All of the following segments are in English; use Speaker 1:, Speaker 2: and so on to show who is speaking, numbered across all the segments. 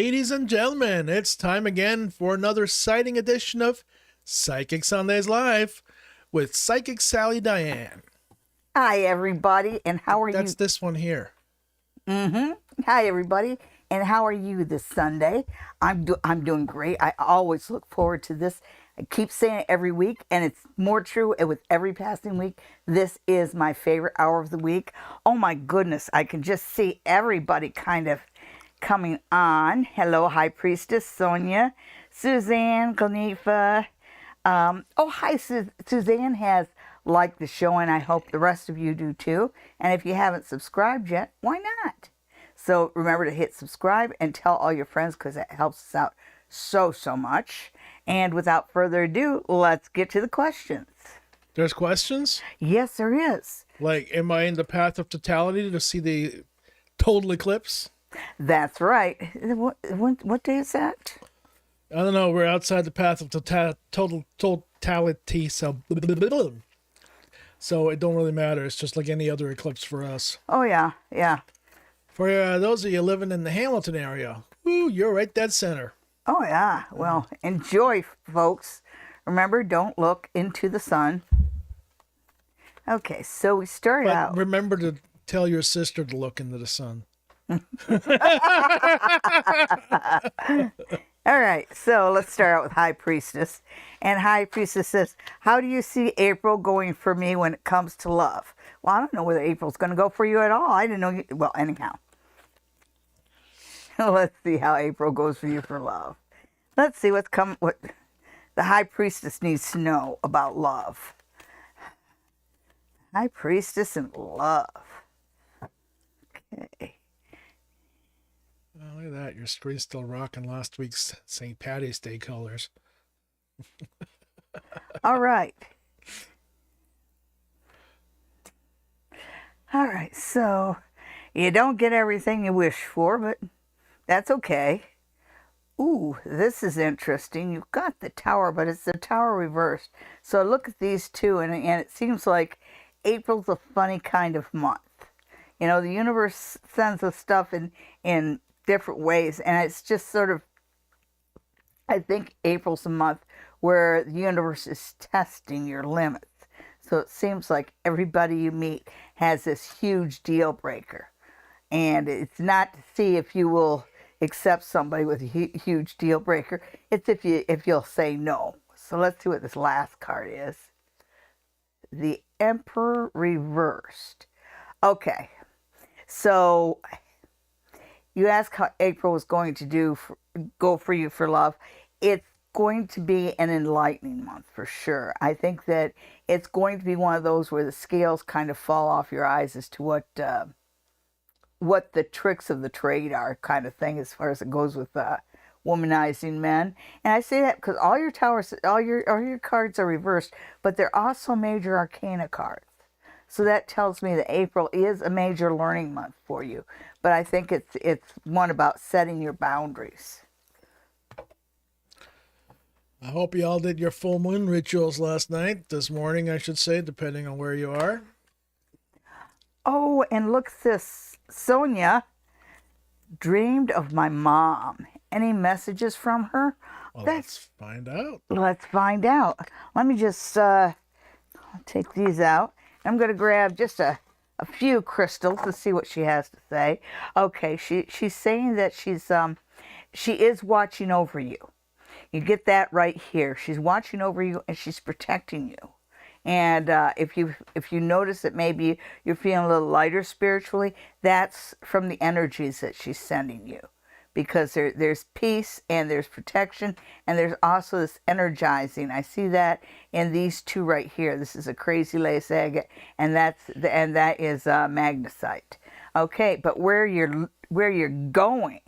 Speaker 1: Ladies and gentlemen, it's time again for another exciting edition of Psychic Sundays Live with Psychic Sally Diane.
Speaker 2: Hi, everybody, and how are you?
Speaker 1: That's this one here.
Speaker 2: Hi, everybody, and how are you this Sunday? I'm doing great. I always look forward to this. I keep saying it every week, and it's more true with every passing week. This is my favorite hour of the week. Oh my goodness, I can just see everybody kind of coming on. Hello, High Priestess Sonia, Suzanne, Glenefa. Hi, Suzanne has liked the show, and I hope the rest of you do too. And if you haven't subscribed yet, why not? So remember to hit subscribe and tell all your friends, because it helps us out so much. And without further ado, let's get to the questions.
Speaker 1: There's questions?
Speaker 2: Yes, there is.
Speaker 1: Like, am I in the path of totality to see the total eclipse?
Speaker 2: That's right. What day is that?
Speaker 1: I don't know. We're outside the path of totality, so it don't really matter. It's just like any other eclipse for us.
Speaker 2: Oh, yeah.
Speaker 1: For those of you living in the Hamilton area, you're right dead center.
Speaker 2: Oh, yeah. Well, enjoy, folks. Remember, don't look into the sun. Okay, so we start out.
Speaker 1: Remember to tell your sister to look into the sun.
Speaker 2: All right, so let's start out with High Priestess. And High Priestess says, how do you see April going for me when it comes to love? Well, I don't know whether April's going to go for you at all. I didn't know you. Well, anyhow. Let's see how April goes for you for love. Let's see what the High Priestess needs to know about love. High Priestess and love. Okay.
Speaker 1: Oh, look at that. Your screen's still rocking last week's St. Patty's Day colors.
Speaker 2: All right. All right, so you don't get everything you wish for, but that's okay. Ooh, this is interesting. You've got the Tower, but it's the Tower reversed. So look at these two, and it seems like April's a funny kind of month. You know, the universe sends us stuff in different ways, and it's just sort of, I think April's a month where the universe is testing your limits. So it seems like everybody you meet has this huge deal breaker, and it's not to see if you will accept somebody with a huge deal breaker. It's if you'll say no. So let's see what this last card is. The Emperor reversed. Okay, so you ask how April was going to go for you for love. It's going to be an enlightening month for sure. I think that it's going to be one of those where the scales kind of fall off your eyes as to what the tricks of the trade are, kind of thing, as far as it goes with womanizing men. And I say that because all your towers, all your cards are reversed, but they're also major arcana cards. So that tells me that April is a major learning month for you. But I think it's one about setting your boundaries.
Speaker 1: I hope you all did your full moon rituals last night, this morning, I should say, depending on where you are.
Speaker 2: Oh, and look at this. Sonia dreamed of my mom. Any messages from her?
Speaker 1: Well, let's find out.
Speaker 2: Let's find out. Let me just take these out. I'm going to grab just a few crystals to see what she has to say. Okay, she's saying that she is watching over you. You get that right here. She's watching over you and she's protecting you. And if you notice that maybe you're feeling a little lighter spiritually, that's from the energies that she's sending you. Because there's peace and there's protection and there's also this energizing. I see that in these two right here. This is a crazy lace agate, and that is magnesite. Okay, but where you're going,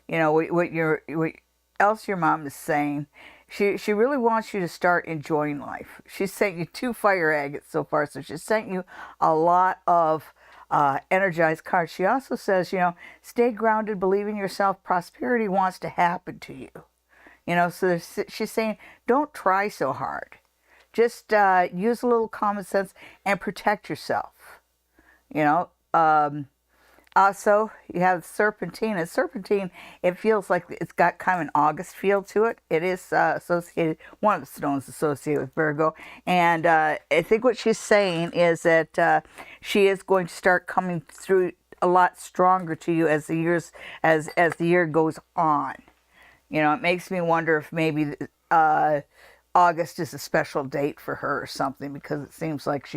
Speaker 2: you know what else your mom is saying. She really wants you to start enjoying life. She's sent you 2 fire agates so far, so she's sent you a lot of energized cards. She also says, stay grounded, believe in yourself. Prosperity wants to happen to you. So she's saying, don't try so hard. Just use a little common sense and protect yourself. Also, you have serpentine. And serpentine, it feels like it's got kind of an August feel to it. It is associated, one of the stones associated with Virgo. And I think what she's saying is that she is going to start coming through a lot stronger to you as the year goes on. You know, it makes me wonder if maybe August is a special date for her or something, because it seems like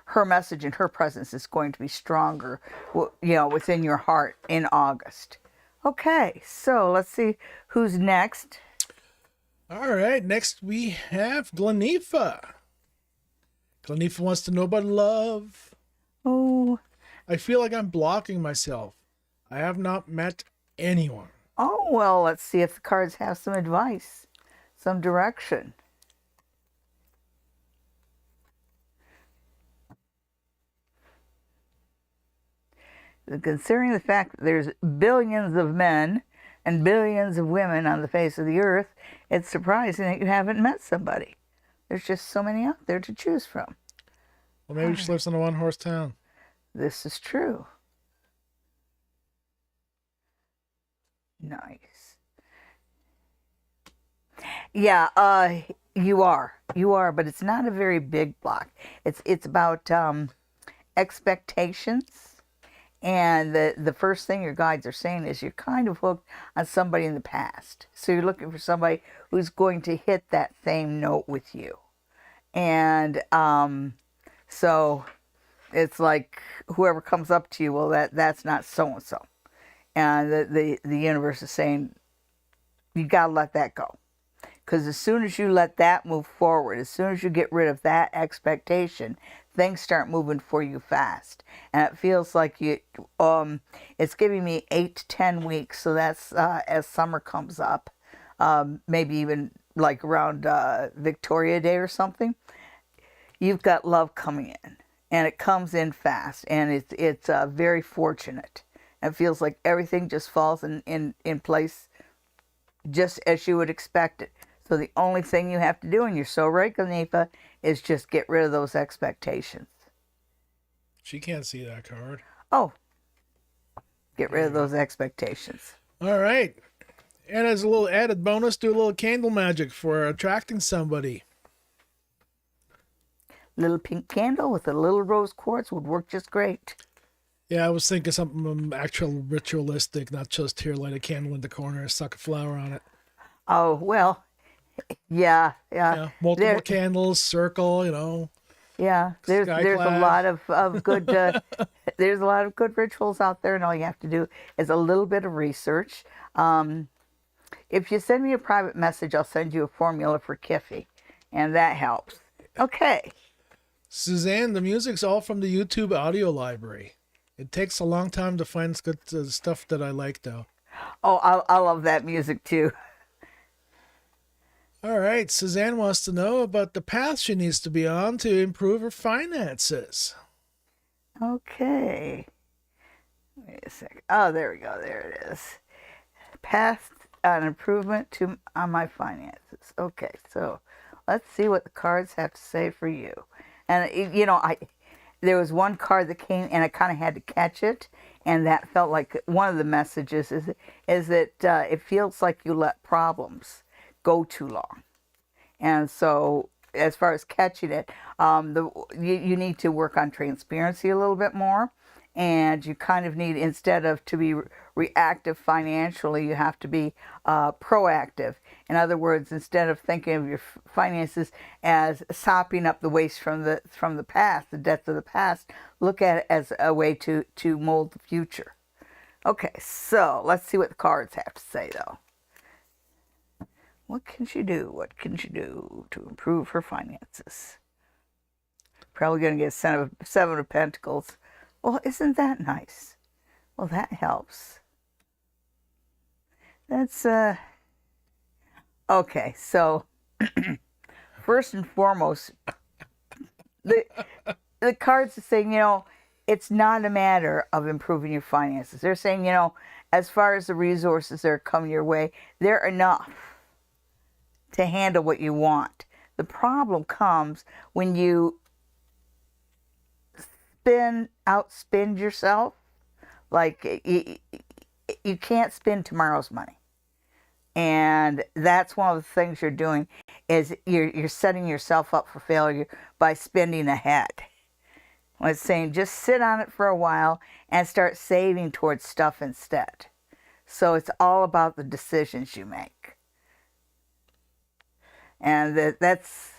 Speaker 2: her message and her presence is going to be stronger, within your heart in August. Okay, so let's see who's next.
Speaker 1: All right, next we have Glanifa. Glanifa wants to know about love.
Speaker 2: Oh.
Speaker 1: I feel like I'm blocking myself. I have not met anyone.
Speaker 2: Oh, well, let's see if the cards have some advice, some direction. Considering the fact that there's billions of men and billions of women on the face of the earth, it's surprising that you haven't met somebody. There's just so many out there to choose from.
Speaker 1: Well, maybe she lives in a one-horse town.
Speaker 2: This is true. Nice. Yeah, you are, but it's not a very big block. It's about expectations. And the first thing your guides are saying is you're kind of hooked on somebody in the past. So you're looking for somebody who's going to hit that same note with you. And so it's like whoever comes up to you, well, that's not so-and-so. And the universe is saying, you got to let that go. Because as soon as you let that move forward, as soon as you get rid of that expectation, things start moving for you fast. And it feels like it's giving me 8 to 10 weeks. So that's as summer comes up, maybe even like around Victoria Day or something. You've got love coming in, and it comes in fast, and it's very fortunate. It feels like everything just falls in place just as you would expect it. So the only thing you have to do, and you're so right, Glanifa, is just get rid of those expectations.
Speaker 1: She can't see that card.
Speaker 2: Oh, get rid of those expectations.
Speaker 1: All right. And as a little added bonus, do a little candle magic for attracting somebody.
Speaker 2: Little pink candle with a little rose quartz would work just great.
Speaker 1: Yeah, I was thinking something actual ritualistic, not just here, light a candle in the corner, suck a flower on it.
Speaker 2: Oh, well, yeah.
Speaker 1: Multiple candles, circle,
Speaker 2: Yeah, there's a lot of good there's a lot of good rituals out there, and all you have to do is a little bit of research. If you send me a private message, I'll send you a formula for Kiffy, and that helps. Okay.
Speaker 1: Suzanne, the music's all from the YouTube audio library. It takes a long time to find good stuff that I like, though.
Speaker 2: Oh, I love that music, too.
Speaker 1: All right, Suzanne wants to know about the path she needs to be on to improve her finances.
Speaker 2: Okay. Wait a second. Oh, there we go. There it is. Path on improvement on my finances. Okay, so let's see what the cards have to say for you. And, there was one card that came, and I kind of had to catch it, and that felt like one of the messages is that it feels like you let problems go too long. And so as far as catching it, you need to work on transparency a little bit more, and you kind of need, instead of to be reactive financially, you have to be proactive. In other words, instead of thinking of your finances as sopping up the waste from the past, the debts of the past, look at it as a way to mold the future. Okay, so let's see what the cards have to say, though. What can she do? What can she do to improve her finances? Probably going to get Seven of Pentacles. Well, isn't that nice? Well, that helps. That's, okay, so, first and foremost, the cards are saying, it's not a matter of improving your finances. They're saying, as far as the resources that are coming your way, they're enough to handle what you want. The problem comes when you outspend yourself, Like you can't spend tomorrow's money. And that's one of the things you're doing is you're setting yourself up for failure by spending ahead. It's saying just sit on it for a while and start saving towards stuff instead. So it's all about the decisions you make. And that's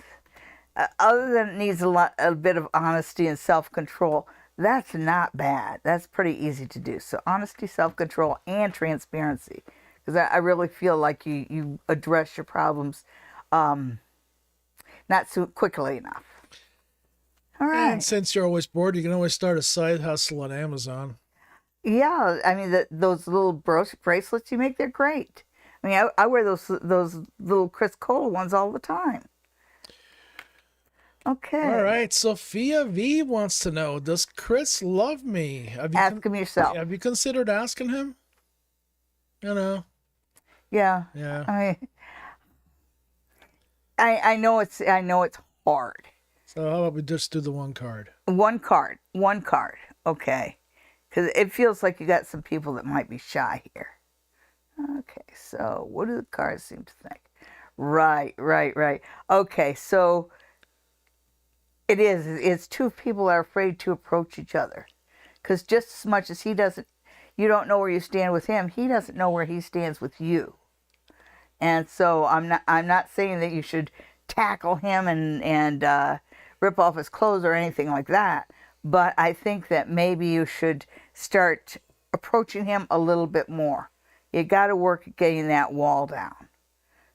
Speaker 2: other than it needs a bit of honesty and self-control, that's not bad. That's pretty easy to do. So honesty, self-control, and transparency. Because I really feel like you address your problems not so quickly enough. All right.
Speaker 1: And since you're always bored, you can always start a side hustle on Amazon.
Speaker 2: Yeah, I mean those little bracelets you make, they're great. I mean, I wear those little Chris Cole ones all the time. Okay.
Speaker 1: All right. Sophia V wants to know, does Chris love me?
Speaker 2: Ask him yourself.
Speaker 1: Have you considered asking him? You know.
Speaker 2: Yeah.
Speaker 1: Yeah.
Speaker 2: I mean, I know it's hard.
Speaker 1: So how about we just do the one card?
Speaker 2: One card. Okay. Because it feels like you got some people that might be shy here. Okay, so what do the cards seem to think? Right. Okay, so it's two people are afraid to approach each other. Because just as much as you don't know where you stand with him, he doesn't know where he stands with you. And so I'm not saying that you should tackle him and rip off his clothes or anything like that. But I think that maybe you should start approaching him a little bit more. You got to work at getting that wall down.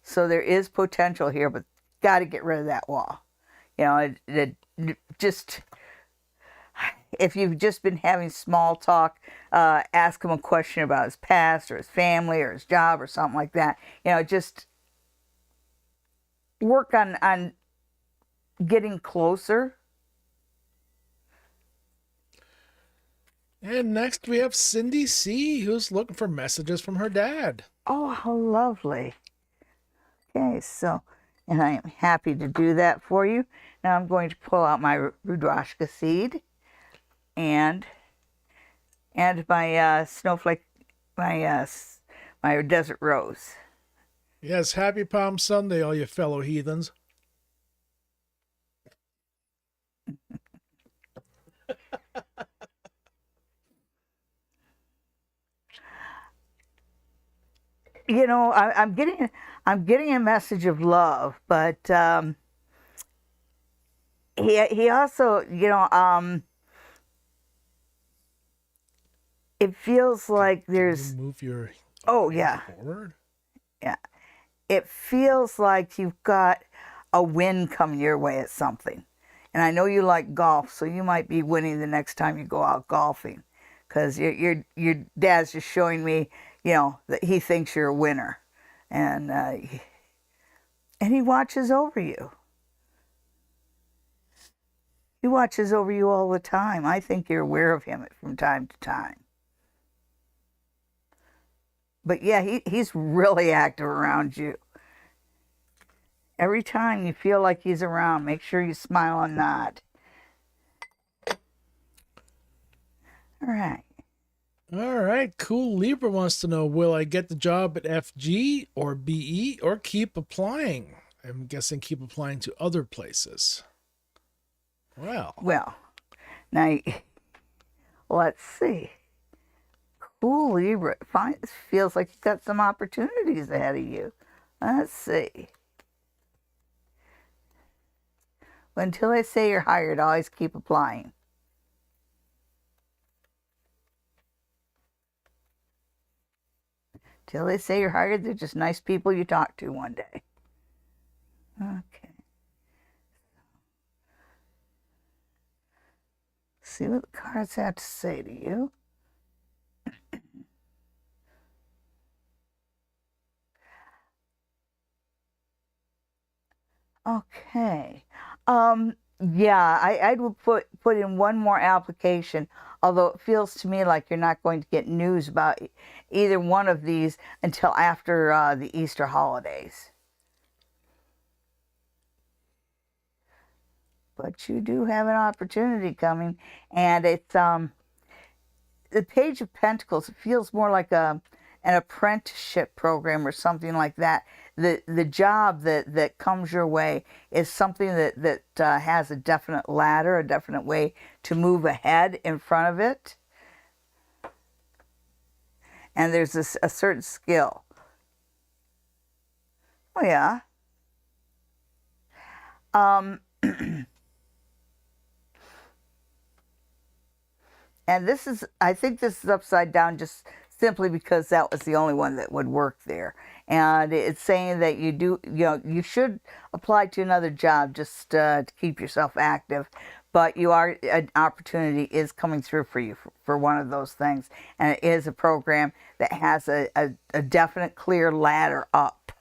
Speaker 2: So there is potential here, but got to get rid of that wall. You know, just if you've just been having small talk, ask him a question about his past or his family or his job or something like that. You know, just work on getting closer.
Speaker 1: And next we have Cindy C, who's looking for messages from her dad.
Speaker 2: Oh, how lovely. Okay, so, and I am happy to do that for you. Now I'm going to pull out my Rudrashka seed and my snowflake, my desert rose.
Speaker 1: Yes, happy Palm Sunday, all you fellow heathens.
Speaker 2: You know, I'm getting a message of love, but he also, you know, it feels like there's
Speaker 1: Can you move your forward?
Speaker 2: Yeah, it feels like you've got a win coming your way at something, and I know you like golf, so you might be winning the next time you go out golfing, because your dad's just showing me, you know, that he thinks you're a winner, and he watches over you. He watches over you all the time. I think you're aware of him from time to time. But yeah, he's really active around you. Every time you feel like he's around, make sure you smile and nod. All right.
Speaker 1: All right, Cool Libra wants to know, will I get the job at FG or BE or keep applying? I'm guessing keep applying to other places.
Speaker 2: Well, now, let's see. Cool Libra, feels like you've got some opportunities ahead of you. Let's see. Until they say you're hired, always keep applying. Till they say you're hired, they're just nice people you talk to one day. Okay. See what the cards have to say to you. Okay. Yeah, I would put in one more application, although it feels to me like you're not going to get news about either one of these until after the Easter holidays. But you do have an opportunity coming, and it's the Page of Pentacles feels more like an apprenticeship program or something like that. The job that comes your way is something that has a definite ladder, a definite way to move ahead in front of it, and there's a certain skill. Oh yeah. Um, and this is, I think this is upside down just simply because that was the only one that would work there. And it's saying that you should apply to another job just to keep yourself active. But an opportunity is coming through for you for one of those things. And it is a program that has a definite clear ladder up.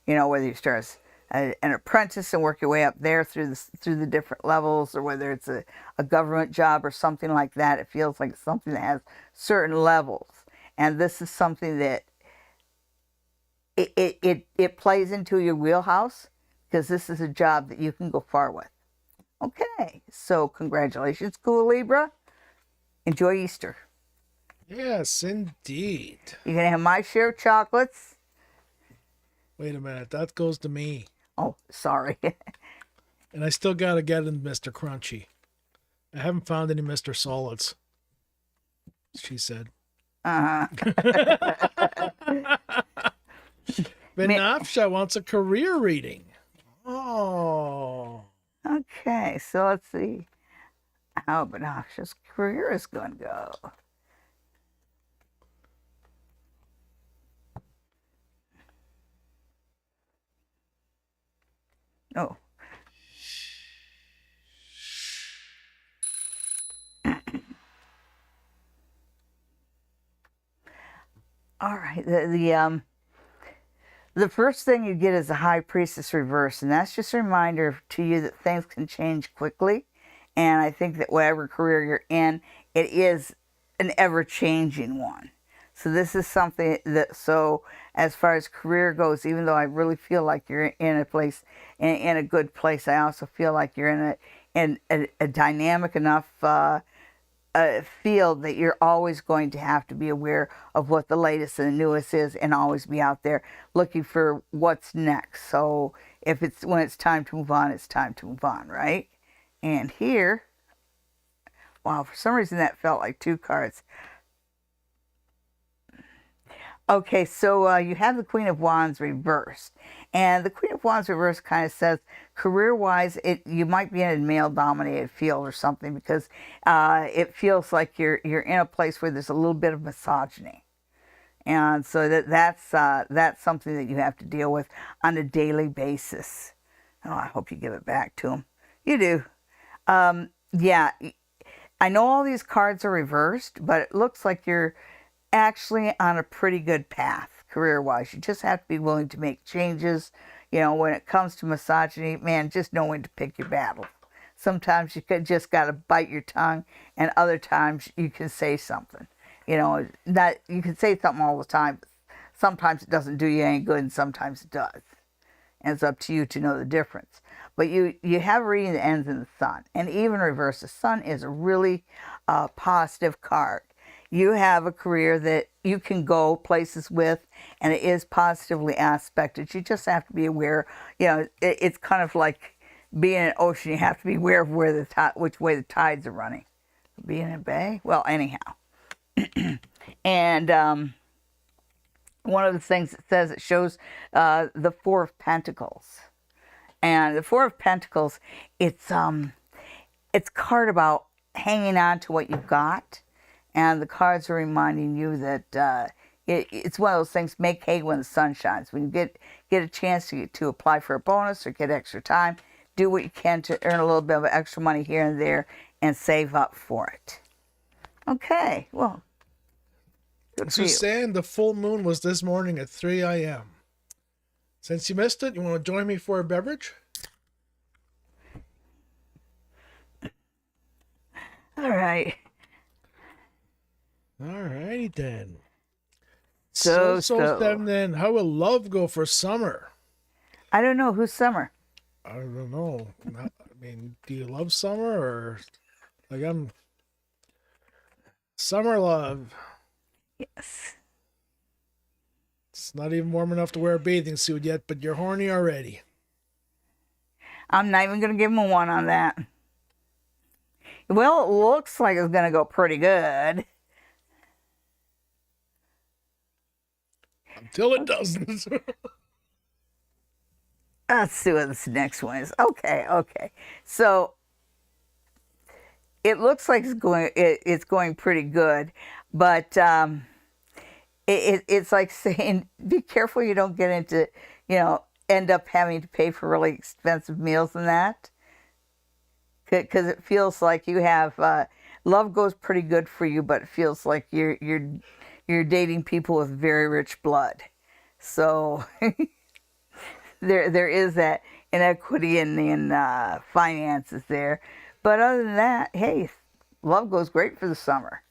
Speaker 2: Whether you start as an apprentice and work your way up there through the different levels, or whether it's a government job or something like that. It feels like it's something that has certain levels. And this is something that it plays into your wheelhouse, because this is a job that you can go far with. Okay, so congratulations, cool Libra. Enjoy Easter.
Speaker 1: Yes, indeed.
Speaker 2: You're going to have my share of chocolates.
Speaker 1: Wait a minute, that goes to me.
Speaker 2: Oh, sorry.
Speaker 1: And I still got to get in Mr. Crunchy. I haven't found any Mr. Solids, she said.
Speaker 2: Uh-huh.
Speaker 1: Benafsha wants a career reading. Oh.
Speaker 2: Okay, so let's see how Benafsha's career is going to go. Oh. All right. The first thing you get is a High Priestess reverse, and that's just a reminder to you that things can change quickly. And I think that whatever career you're in, it is an ever-changing one. So this is something that, so as far as career goes, even though I really feel like you're in a place, in a good place, I also feel like you're in a dynamic enough field that you're always going to have to be aware of what the latest and the newest is, and always be out there looking for what's next. So when it's time to move on, it's time to move on, right? And here, wow, for some reason that felt like two cards. Okay, so you have the Queen of Wands reversed. And the Queen of Wands reversed kind of says, career-wise, you might be in a male-dominated field or something, because it feels like you're in a place where there's a little bit of misogyny. And so that's something that you have to deal with on a daily basis. Oh, I hope you give it back to him. You do. Yeah, I know all these cards are reversed, but it looks like you're actually on a pretty good path career-wise. You just have to be willing to make changes. When it comes to misogyny, man, just know when to pick your battle. Sometimes you just got to bite your tongue, and other times you can say something. That you can say something all the time, but sometimes it doesn't do you any good, and sometimes it does. And it's up to you to know the difference. But you have a reading that ends in the Sun, and even reverse, the Sun is a really positive card. You have a career that you can go places with, and it is positively aspected. You just have to be aware. It's kind of like being in an ocean. You have to be aware of which way the tides are running. Being in a bay? Well, anyhow. And one of the things it says, it shows the Four of Pentacles. And the Four of Pentacles, it's a card about hanging on to what you've got. And the cards are reminding you that it's one of those things, make hay when the sun shines. When you get a chance to apply for a bonus or get extra time, do what you can to earn a little bit of extra money here and there and save up for it. Okay, well, good for you.
Speaker 1: Suzanne, the full moon was this morning at 3 a.m. Since you missed it, you want to join me for a beverage?
Speaker 2: All right.
Speaker 1: All righty then.
Speaker 2: So
Speaker 1: Then, how will love go for summer?
Speaker 2: I don't know. Who's Summer?
Speaker 1: I don't know. Do you love summer, or like I'm? Summer love.
Speaker 2: Yes.
Speaker 1: It's not even warm enough to wear a bathing suit yet, but you're horny already.
Speaker 2: I'm not even going to give him a 1 on that. Well, it looks like it's going to go pretty good.
Speaker 1: Until it doesn't.
Speaker 2: Let's see what this next one is. Okay. So it looks like it's going pretty good, but it's like saying, be careful you don't get into, end up having to pay for really expensive meals and that, because it feels like you have love goes pretty good for you, but it feels like you're dating people with very rich blood. So there is that inequity in finances there. But other than that, hey, love goes great for the summer.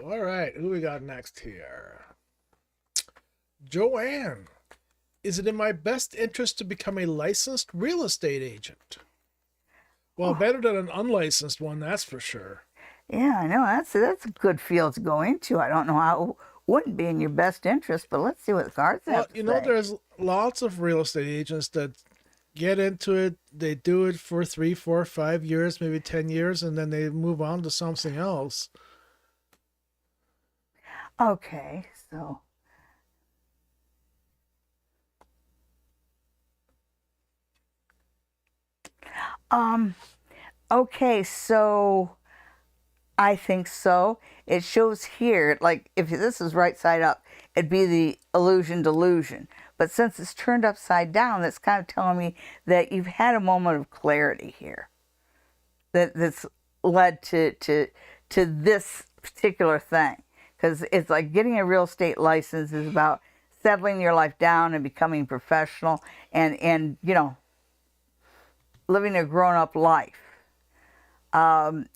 Speaker 1: All right, who we got next here? Joanne. Is it in my best interest to become a licensed real estate agent? Well, better than an unlicensed one, that's for sure.
Speaker 2: Yeah, I know. That's a good field to go into. I don't know how it wouldn't be in your best interest, but let's see what the cards have to say.
Speaker 1: There's lots of real estate agents that get into it. They do it for 3, 4, 5 years, maybe 10 years, and then they move on to something else.
Speaker 2: Okay, so okay, so I think so. It shows here, like if this is right side up, it'd be the illusion delusion. But since it's turned upside down, that's kind of telling me that you've had a moment of clarity here. That's led to this particular thing. Because it's like getting a real estate license is about settling your life down and becoming professional and living a grown-up life.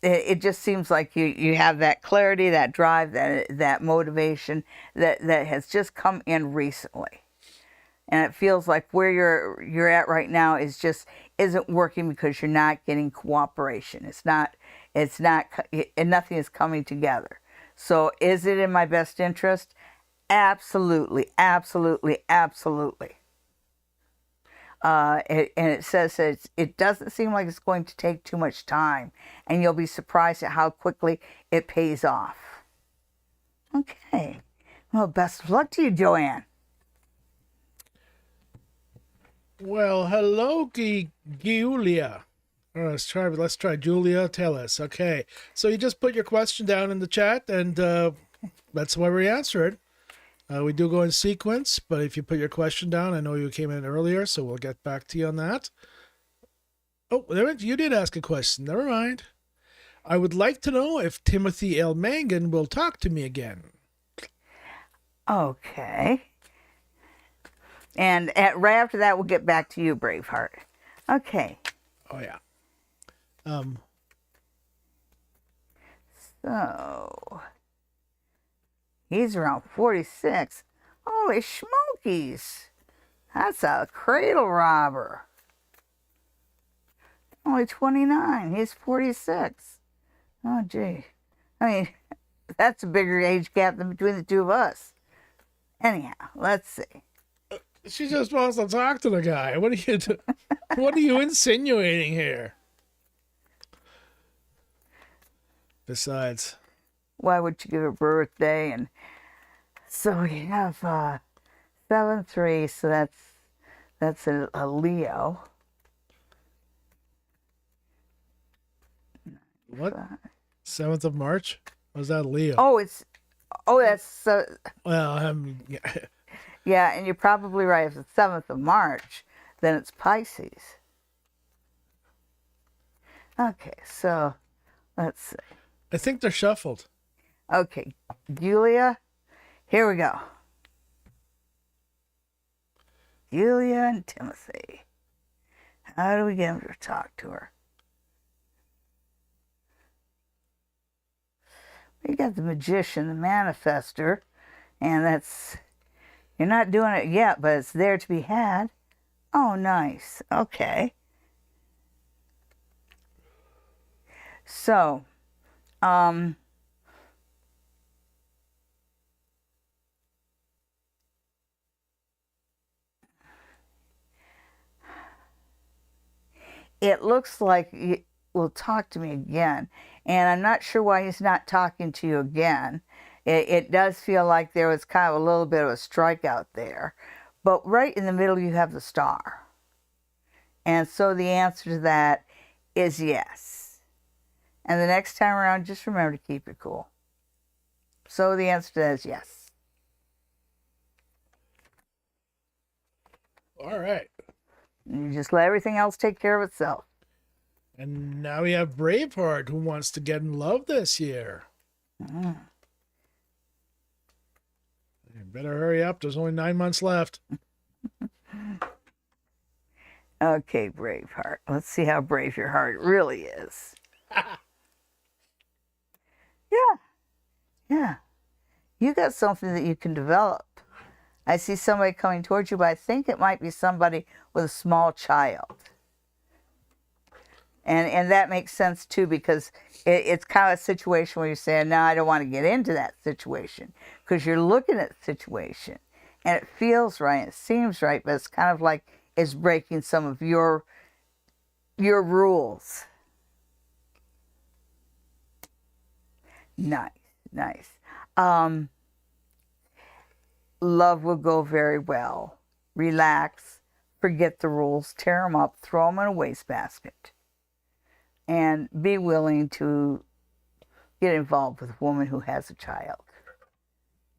Speaker 2: It just seems like you have that clarity, that drive, that motivation that has just come in recently, and it feels like where you're at right now isn't working because you're not getting cooperation. It's not, and nothing is coming together. So, is it in my best interest? Absolutely. And it says that it doesn't seem like it's going to take too much time, and you'll be surprised at how quickly it pays off. Okay. Well, best of luck to you, Joanne.
Speaker 1: Well, hello, Giulia. Let's try Julia. Tell us. Okay. So you just put your question down in the chat, and that's why we answer it. We do go in sequence, but if you put your question down, I know you came in earlier, so we'll get back to you on that. Oh, you did ask a question. Never mind. I would like to know if Timothy L. Mangan will talk to me again.
Speaker 2: Okay. And right after that, we'll get back to you, Braveheart. Okay.
Speaker 1: Oh, yeah.
Speaker 2: So, he's around 46. Holy smokies. That's a cradle robber. Only 29. He's 46. Oh, gee. I mean, that's a bigger age gap than between the two of us. Anyhow, let's see.
Speaker 1: She just wants to talk to the guy. What are you insinuating here? Besides,
Speaker 2: why would you give a birthday? And so we have 7-3, so that's a Leo.
Speaker 1: What? 7th of March? Was that Leo?
Speaker 2: That's
Speaker 1: Well,
Speaker 2: yeah, and you're probably right. If it's 7th of March, then it's Pisces. Okay, so let's see.
Speaker 1: I think they're shuffled.
Speaker 2: Okay, Julia, here we go. Julia and Timothy. How do we get him to talk to her? We got the Magician, the Manifester, and that's, you're not doing it yet, but it's there to be had. Oh, nice. Okay. So, Um, it looks like he will talk to me again, and I'm not sure why he's not talking to you again. It does feel like there was kind of a little bit of a strikeout there, but right in the middle you have the star. And so the answer to that is yes. And the next time around, just remember to keep it cool. So the answer to that is yes.
Speaker 1: All right.
Speaker 2: You just let everything else take care of itself.
Speaker 1: And now we have Braveheart, who wants to get in love this year.
Speaker 2: Mm.
Speaker 1: You better hurry up. There's only 9 months left.
Speaker 2: Okay, Braveheart. Let's see how brave your heart really is. Yeah. Yeah. You got something that you can develop. I see somebody coming towards you, but I think it might be somebody with a small child. And that makes sense too, because it's kind of a situation where you're saying, no, I don't want to get into that situation, because you're looking at the situation and it feels right, it seems right, but it's kind of like it's breaking some of your rules. Nice, nice. Love will go very well. Relax, forget the rules, tear them up, throw them in a wastebasket, and be willing to get involved with a woman who has a child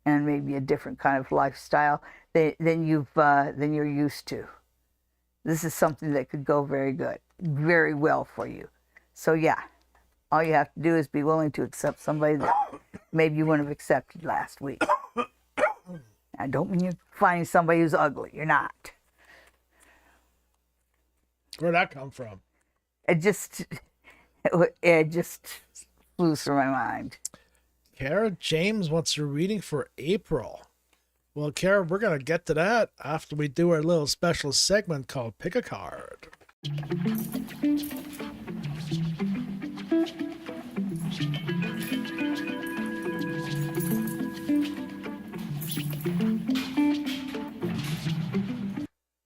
Speaker 2: and maybe a different kind of lifestyle than you're used to. This is something that could go very well for you. So yeah, all you have to do is be willing to accept somebody that maybe you wouldn't have accepted last week. I don't mean you're finding somebody who's ugly. You're not.
Speaker 1: Where'd that come from?
Speaker 2: It just flew through my mind.
Speaker 1: Kara James wants a reading for April. Well, Kara, we're going to get to that after we do our little special segment called Pick a Card.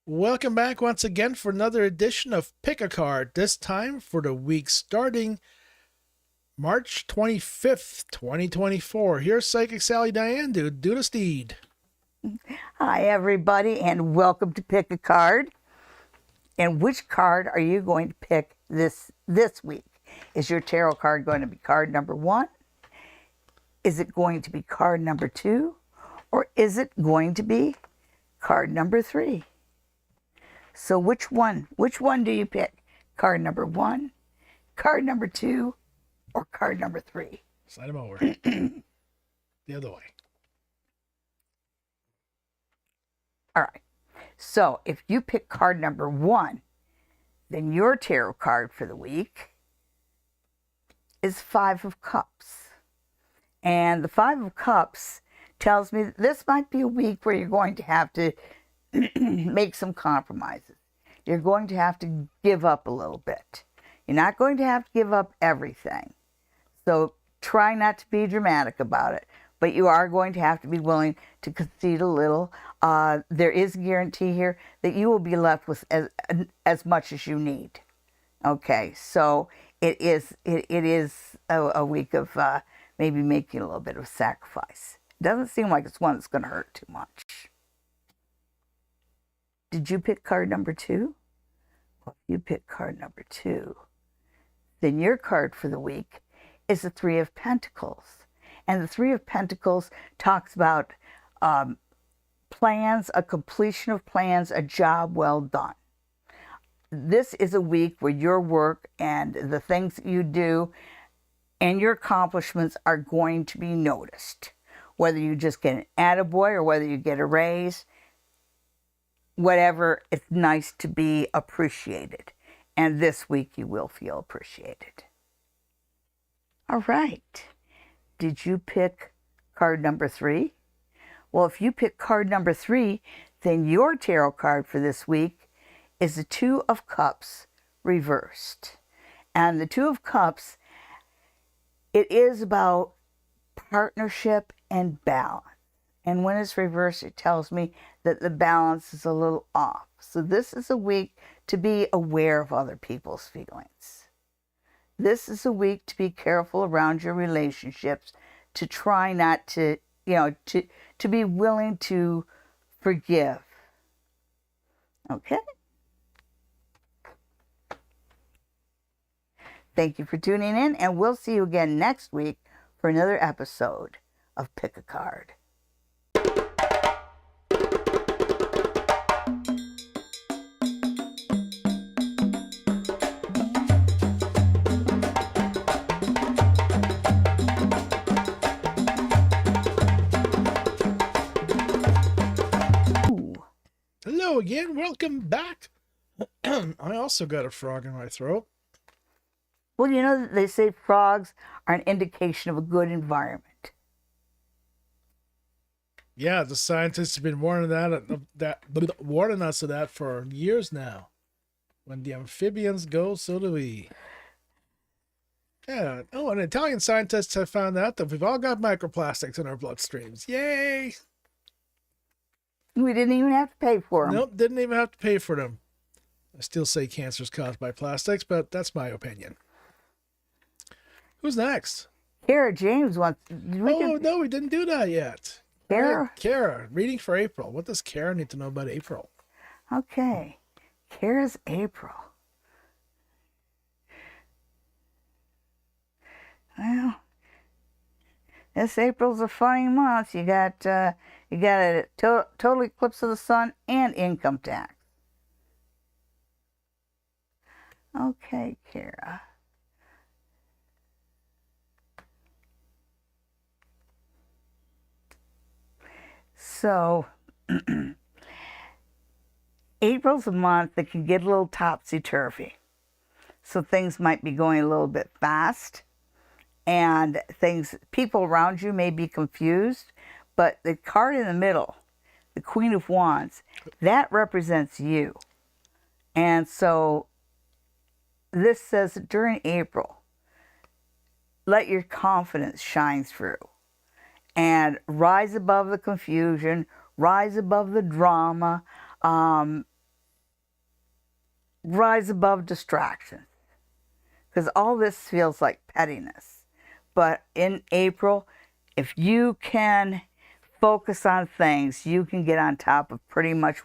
Speaker 1: Welcome back once again for another edition of Pick a Card, this time for the week starting March 25th, 2024. Here's Psychic Sally Diane, do the steed.
Speaker 2: Hi, everybody, and welcome to Pick a Card. And which card are you going to pick this week? Is your tarot card going to be card number 1? Is it going to be card number 2? Or is it going to be card number 3? So which one do you pick? Card number 1, card number 2, or card number 3?
Speaker 1: Slide them over. The other way.
Speaker 2: All right. So if you pick card number 1, then your tarot card for the week is 5 of Cups. And the 5 of Cups tells me that this might be a week where you're going to have to make some compromises. You're going to have to give up a little bit. You're not going to have to give up everything. So try not to be dramatic about it, but you are going to have to be willing to concede a little. There is a guarantee here that you will be left with as much as you need. Okay, so it is a week of maybe making a little bit of sacrifice. It doesn't seem like it's one that's going to hurt too much. Did you pick card number 2? Well, if you pick card number 2, then your card for the week is the 3 of Pentacles. And the 3 of Pentacles talks about plans, a completion of plans, a job well done. This is a week where your work and the things that you do and your accomplishments are going to be noticed. Whether you just get an attaboy or whether you get a raise, whatever, it's nice to be appreciated. And this week you will feel appreciated. All right. Did you pick card number 3? Well, if you pick card number 3, then your tarot card for this week is the 2 of Cups reversed. And the 2 of Cups It is about partnership and balance. And when it's reversed, it tells me that the balance is a little off. So this is a week to be aware of other people's feelings. This is a week to be careful around your relationships, to try not to, to be willing to forgive. Okay? Thank you for tuning in, and we'll see you again next week for another episode of Pick a Card.
Speaker 1: Hello again, welcome back. I also got a frog in my throat.
Speaker 2: Well, you know that they say frogs are an indication of a good environment.
Speaker 1: Yeah, the scientists have been warning warning us of that for years now. When the amphibians go, so do we. Yeah. Oh, and Italian scientists have found out that we've all got microplastics in our bloodstreams. Yay!
Speaker 2: We didn't even have to pay for them.
Speaker 1: Nope, didn't even have to pay for them. I still say cancer is caused by plastics, but that's my opinion. Who's next?
Speaker 2: Kara James wants.
Speaker 1: No, we didn't do that yet.
Speaker 2: Kara?
Speaker 1: Kara, reading for April. What does Kara need to know about April?
Speaker 2: Okay. Kara's April. Well, this April's a funny month. You got a total eclipse of the sun and income tax. Okay, Kara. So, April's a month that can get a little topsy-turvy. So things might be going a little bit fast, and people around you may be confused, but the card in the middle, the Queen of Wands, that represents you. And so this says that during April, let your confidence shine through and rise above the confusion, rise above the drama, rise above distractions. Because all this feels like pettiness. But in April, if you can focus on things, you can get on top of pretty much,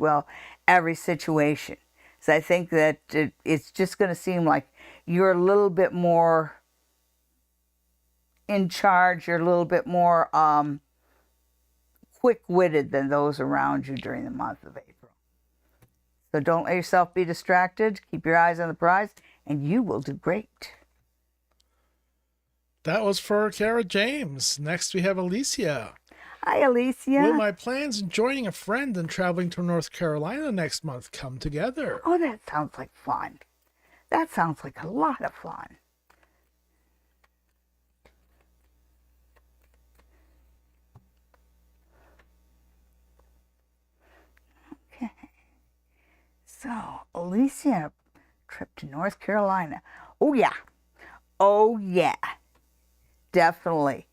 Speaker 2: every situation. So I think that it's just going to seem like you're a little bit more in charge, you're a little bit more quick-witted than those around you during the month of April. So don't let yourself be distracted. Keep your eyes on the prize, and you will do great.
Speaker 1: That was for Kara James. Next we have Alicia.
Speaker 2: Hi, Alicia.
Speaker 1: Will my plans in joining a friend and traveling to North Carolina next month come together?
Speaker 2: Oh, that sounds like fun. That sounds like a lot of fun. Okay. So, Alicia, trip to North Carolina. Oh, yeah. Oh, yeah. Definitely.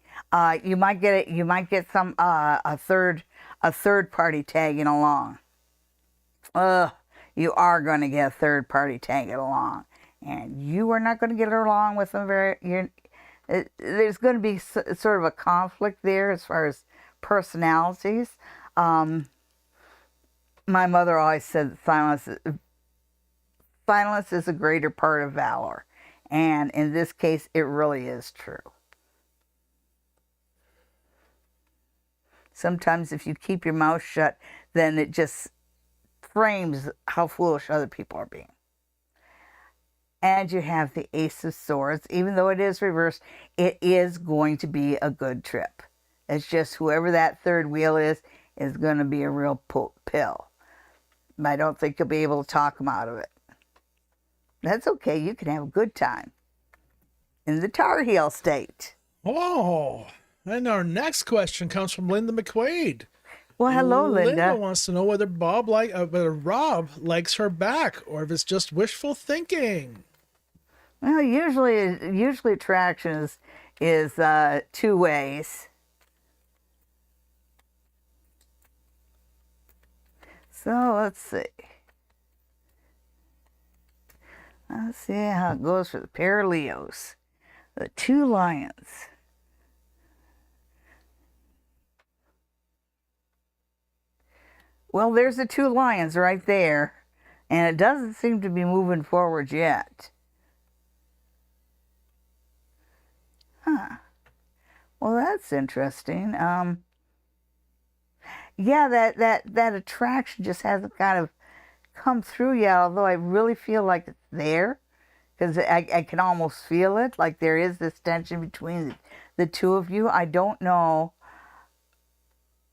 Speaker 2: You might get it. You might get some a third party tagging along. You are going to get a third party tagging along, and you are not going to get along with them there's going to be sort of a conflict there as far as personalities. My mother always said that silence is a greater part of valor, and in this case, it really is true. Sometimes if you keep your mouth shut, then it just frames how foolish other people are being. And you have the Ace of Swords. Even though it is reversed, it is going to be a good trip. It's just whoever that third wheel is going to be a real pill. I don't think you'll be able to talk them out of it. That's okay. You can have a good time in the Tar Heel state.
Speaker 1: Oh, and our next question comes from Linda McQuaid.
Speaker 2: Well, hello, Linda.
Speaker 1: Linda wants to know whether Rob likes her back, or if it's just wishful thinking.
Speaker 2: Well, usually attraction is 2 ways. So let's see. Let's see how it goes for the pair of Leos. The 2 lions. Well, there's the 2 lions right there. And it doesn't seem to be moving forward yet. Huh. Well, that's interesting. Yeah, that attraction just hasn't kind of come through yet, although I really feel like it's there. Because I can almost feel it, like there is this tension between the 2 of you. I don't know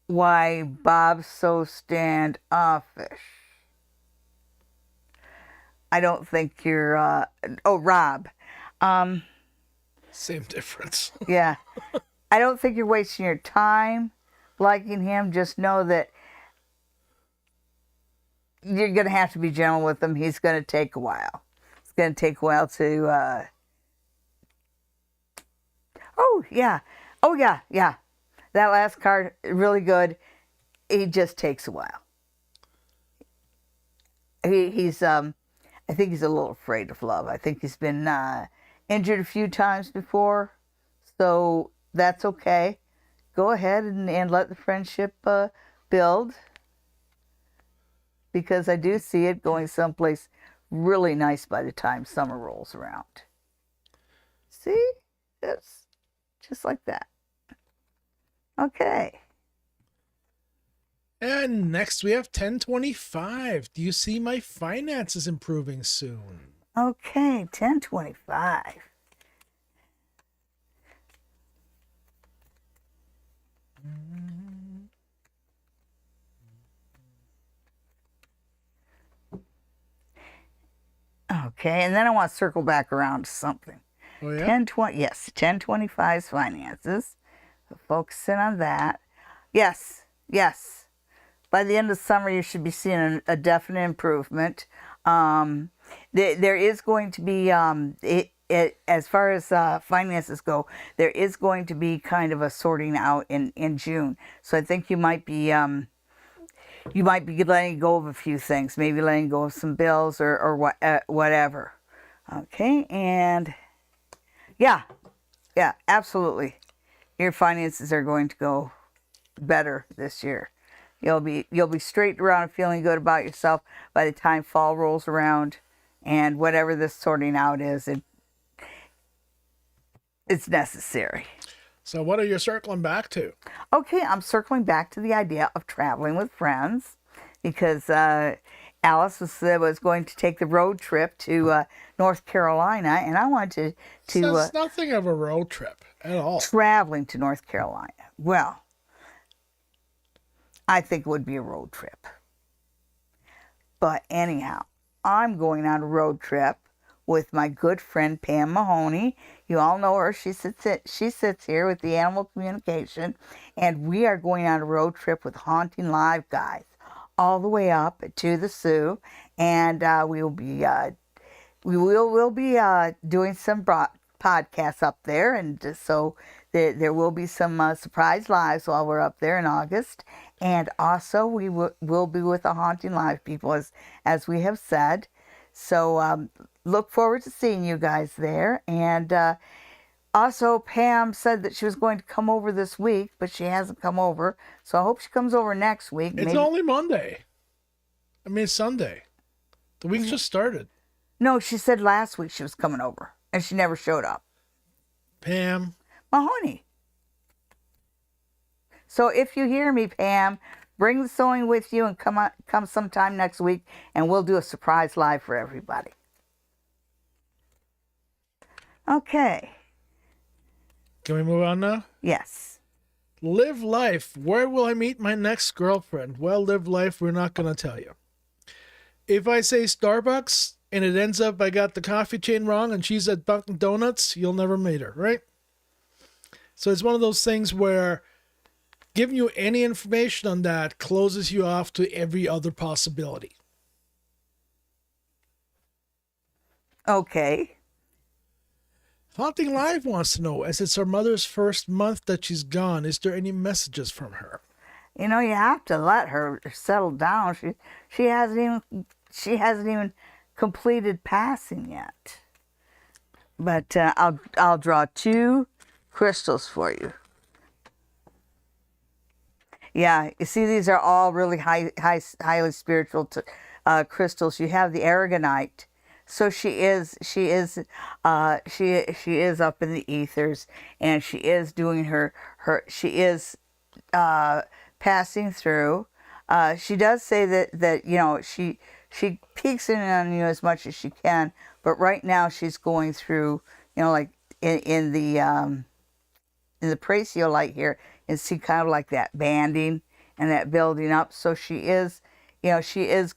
Speaker 2: why Bob's so standoffish. I don't think you're, Rob.
Speaker 1: Same difference.
Speaker 2: Yeah. I don't think you're wasting your time liking him. Just know that you're going to have to be gentle with him. He's going to take a while. It's going to take a while to, oh, yeah. That last card, really good. He just takes a while. He's, I think he's a little afraid of love. I think he's been injured a few times before, so that's okay. Go ahead and let the friendship build, because I do see it going someplace really nice by the time summer rolls around. See? It's just like that. Okay.
Speaker 1: And next we have 1025. Do you see my finances improving soon?
Speaker 2: Okay, 1025. Okay, and then I want to circle back around to something.
Speaker 1: Oh, yeah?
Speaker 2: 1020, yes, 1025's finances. So focus in on that. Yes. By the end of summer, you should be seeing a definite improvement. There is going to be, as far as finances go, there is going to be kind of a sorting out in June. So I think you might be letting go of a few things, maybe letting go of some bills or whatever. Okay, and yeah, absolutely. Your finances are going to go better this year. You'll be straight around and feeling good about yourself by the time fall rolls around, and whatever this sorting out is, it's necessary.
Speaker 1: So what are you circling back to?
Speaker 2: Okay, I'm circling back to the idea of traveling with friends, because Alice was going to take the road trip to North Carolina, and I wanted to
Speaker 1: It's nothing of a road trip at all.
Speaker 2: traveling to North Carolina. Well, I think it would be a road trip. But anyhow, I'm going on a road trip with my good friend Pam Mahoney. You all know her. She sits here with the Animal Communication, and we are going on a road trip with Haunting Live guys all the way up to the Sioux, and we'll be doing some podcasts up there, and so there will be some surprise lives while we're up there in August. And also we will be with the Haunting Live people, as we have said. So look forward to seeing you guys there. And also Pam said that she was going to come over this week, but she hasn't come over. So I hope she comes over next week.
Speaker 1: It's only Monday. I mean, Sunday. The week just started.
Speaker 2: No, she said last week she was coming over, and she never showed up.
Speaker 1: Pam.
Speaker 2: Mahoney. So if you hear me, Pam, bring the sewing with you and come sometime next week, and we'll do a surprise live for everybody. Okay.
Speaker 1: Can we move on now?
Speaker 2: Yes.
Speaker 1: Live life. Where will I meet my next girlfriend? Well, live life, we're not going to tell you. If I say Starbucks and it ends up I got the coffee chain wrong and she's at Dunkin' Donuts, you'll never meet her, right? So it's one of those things where giving you any information on that closes you off to every other possibility.
Speaker 2: Okay.
Speaker 1: Haunting Live wants to know, as it's her mother's first month that she's gone, is there any messages from her?
Speaker 2: You know, you have to let her settle down. She hasn't even completed passing yet. But I'll draw 2 crystals for you. Yeah, you see, these are all really highly spiritual crystals. You have the aragonite, so she is up in the ethers, and she is doing she is passing through. She does say that she peeks in on you as much as she can, but right now she's going through, like in the Pracio light here, and see kind of like that banding and that building up. So she is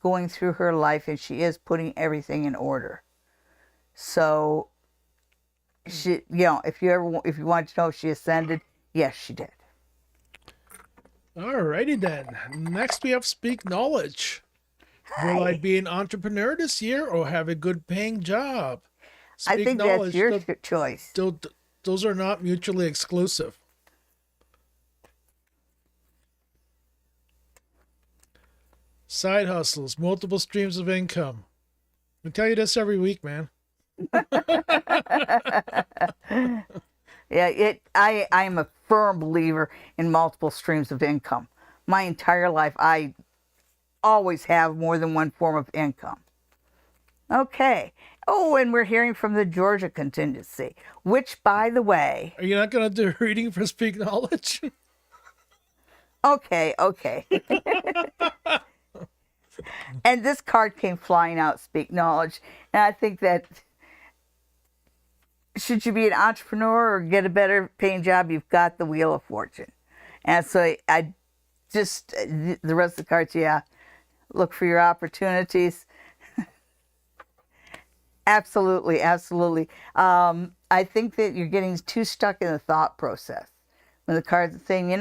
Speaker 2: going through her life, and she is putting everything in order. So she, if you want to know if she ascended, yes, she did.
Speaker 1: Alrighty then. Next we have Speak Knowledge. Will I be an entrepreneur this year or have a good paying job?
Speaker 2: I think that's your choice.
Speaker 1: Those are not mutually exclusive. Side hustles, multiple streams of income. I tell you this every week, man.
Speaker 2: Yeah, I'm a firm believer in multiple streams of income. My entire life, I always have more than one form of income. Okay. Oh, and we're hearing from the Georgia contingency, which, by the way...
Speaker 1: Are you not going to do a reading for Speak Knowledge?
Speaker 2: Okay. And this card came flying out, Speak Knowledge. And I think that should you be an entrepreneur or get a better paying job, you've got the Wheel of Fortune. And so I just, the rest of the cards, look for your opportunities. Absolutely. I think that you're getting too stuck in the thought process. When the cards are saying,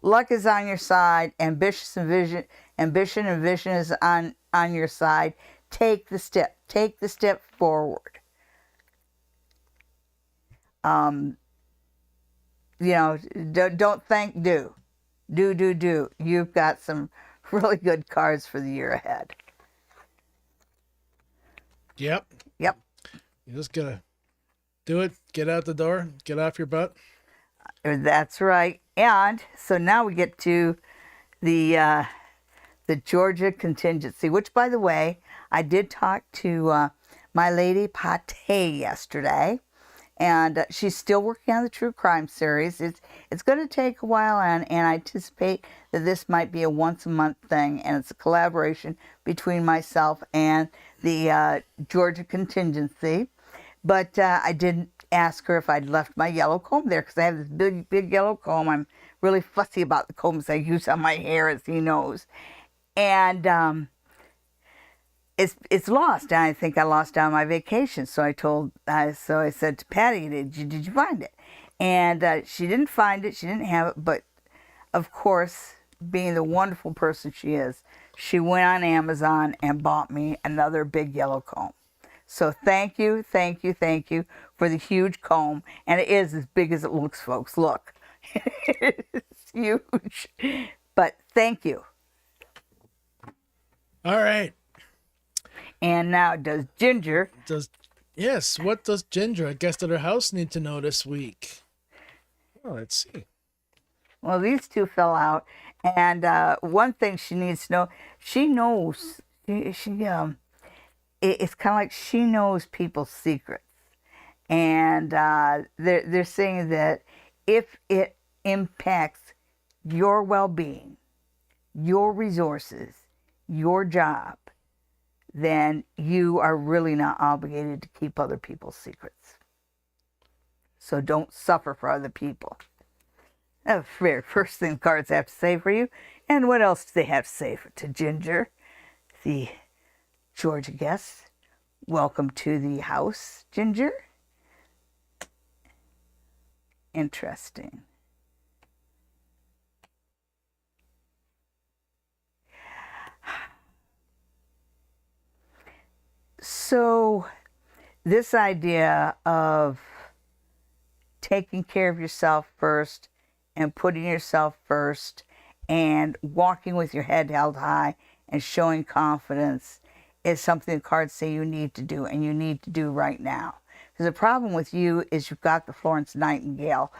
Speaker 2: luck is on your side, ambition and vision is on your side. Take the step forward. Don't think, do. You've got some really good cards for the year ahead.
Speaker 1: Yep. You just gotta do it, get out the door, get off your butt.
Speaker 2: That's right. And so now we get to the Georgia contingency, which, by the way, I did talk to my lady Pate yesterday, and she's still working on the true crime series. It's going to take a while, and I anticipate that this might be a once-a-month thing, and it's a collaboration between myself and the Georgia contingency. But I didn't ask her if I'd left my yellow comb there, because I have this big yellow comb. I'm really fussy about the combs I use on my hair, as he knows. And it's lost. And I think I lost it on my vacation. So I said to Patty, did you find it? And she didn't find it. She didn't have it. But of course, being the wonderful person she is, she went on Amazon and bought me another big yellow comb. So thank you for the huge comb. And it is as big as it looks, folks. Look, it's huge. But thank you.
Speaker 1: All right.
Speaker 2: And now, does Ginger...
Speaker 1: Yes, what does Ginger, a guest at her house, need to know this week? Well, let's see.
Speaker 2: Well, these two fell out. And one thing she needs to know, she knows... It's kind of like she knows people's secrets. And they're saying that if it impacts your well-being, your resources, your job, then you are really not obligated to keep other people's secrets. So don't suffer for other people. That's the very first thing the cards have to say for you. And what else do they have to say to Ginger, the Georgia guest? Welcome to the house, Ginger. Interesting. So this idea of taking care of yourself first and putting yourself first and walking with your head held high and showing confidence is something the cards say you need to do, and you need to do right now. Because the problem with you is you've got the Florence Nightingale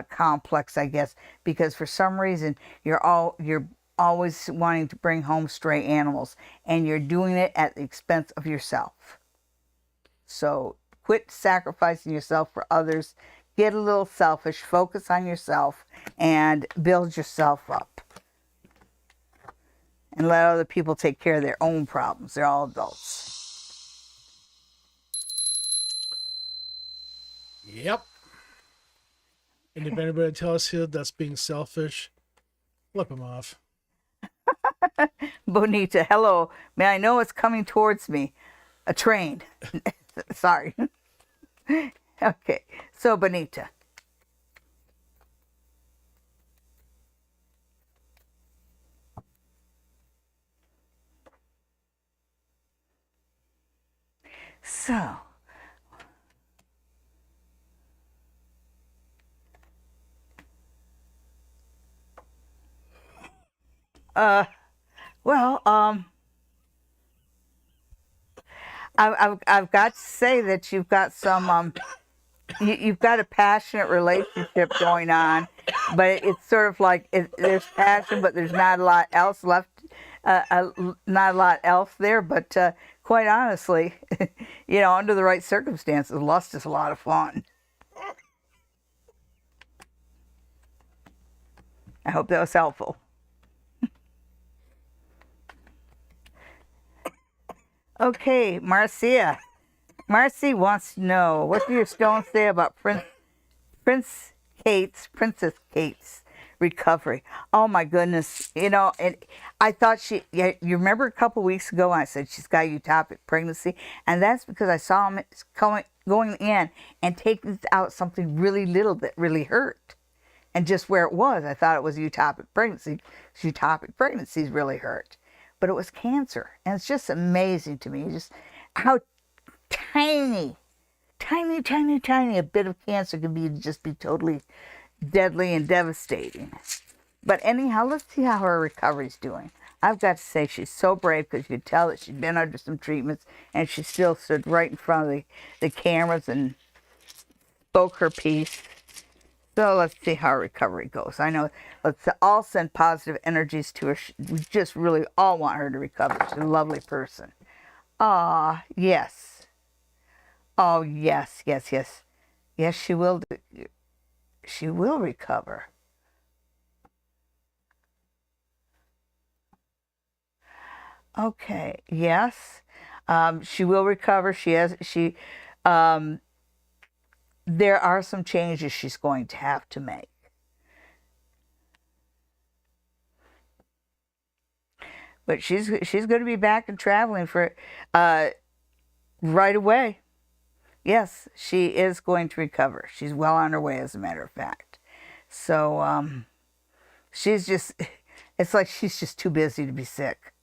Speaker 2: complex, I guess, because for some reason you're always wanting to bring home stray animals, and you're doing it at the expense of yourself. So quit sacrificing yourself for others. Get a little selfish, focus on yourself, and build yourself up. And let other people take care of their own problems. They're all adults.
Speaker 1: Yep. And if anybody tells you that's being selfish, flip them off.
Speaker 2: Bonita, hello. May I know what's coming towards me? A train. Sorry. Okay. So, Bonita. So, well, I've got to say that you've got some you've got a passionate relationship going on, but it's sort of like there's passion, but there's not a lot else left. Not a lot else there, but quite honestly, under the right circumstances, lust is a lot of fun. I hope that was helpful. Okay, Marcia. Marcy wants to know, what do your stones say about Princess Kate's recovery? Oh my goodness. And I thought you remember a couple weeks ago I said she's got ectopic pregnancy, and that's because I saw him going in and taking out something really little that really hurt. And just where it was, I thought it was ectopic pregnancy. Ectopic pregnancies really hurt. But it was cancer. And it's just amazing to me just how tiny a bit of cancer can be totally deadly and devastating. But anyhow, let's see how her recovery's doing. I've got to say she's so brave, because you could tell that she'd been under some treatments, and she still stood right in front of the cameras and spoke her piece. So let's see how her recovery goes. I know, let's all send positive energies to her. We just really all want her to recover. She's a lovely person. Ah, yes. Oh, yes. Yes, she will. She will recover. Okay, yes. She will recover. There are some changes she's going to have to make. But she's going to be back and traveling for right away. Yes, she is going to recover. She's well on her way, as a matter of fact. So it's like she's just too busy to be sick,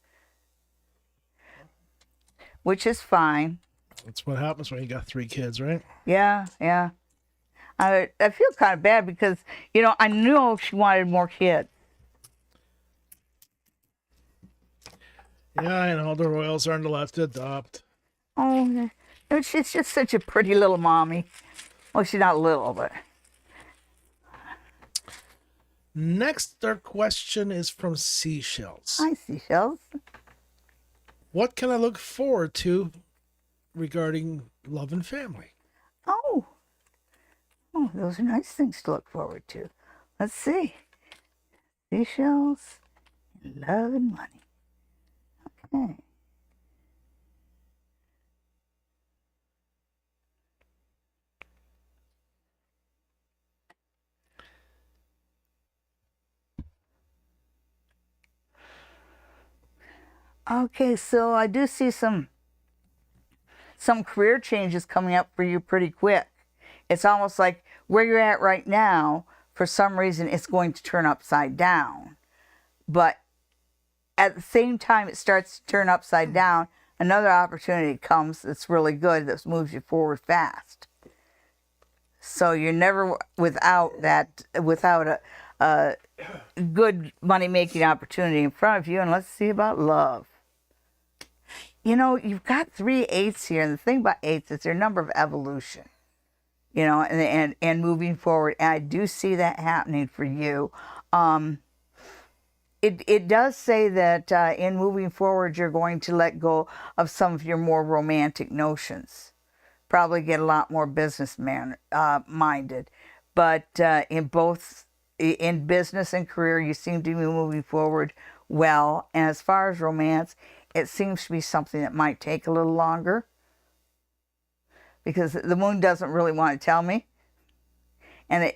Speaker 2: which is fine.
Speaker 1: That's what happens when you got 3 kids, right?
Speaker 2: Yeah. I feel kind of bad because, I knew she wanted more kids.
Speaker 1: Yeah, and all the royals aren't allowed to adopt.
Speaker 2: Oh, she's just such a pretty little mommy. Well, she's not little, but...
Speaker 1: Next, our question is from Seashells.
Speaker 2: Hi, Seashells.
Speaker 1: What can I look forward to regarding love and family?
Speaker 2: Oh, those are nice things to look forward to. Let's see. Seashells, love and money. Okay. Okay, so I do see some career changes coming up for you pretty quick. It's almost like where you're at right now, for some reason, it's going to turn upside down. But at the same time it starts to turn upside down, another opportunity comes that's really good, that moves you forward fast. So you're never without a good money making opportunity in front of you. And let's see about love. You know, you've got 3 eights here, and the thing about eights is their number of evolution. You know, and moving forward, and I do see that happening for you. It does say that in moving forward, you're going to let go of some of your more romantic notions. Probably get a lot more minded. But in business and career, you seem to be moving forward well. And as far as romance, it seems to be something that might take a little longer, because the moon doesn't really want to tell me. And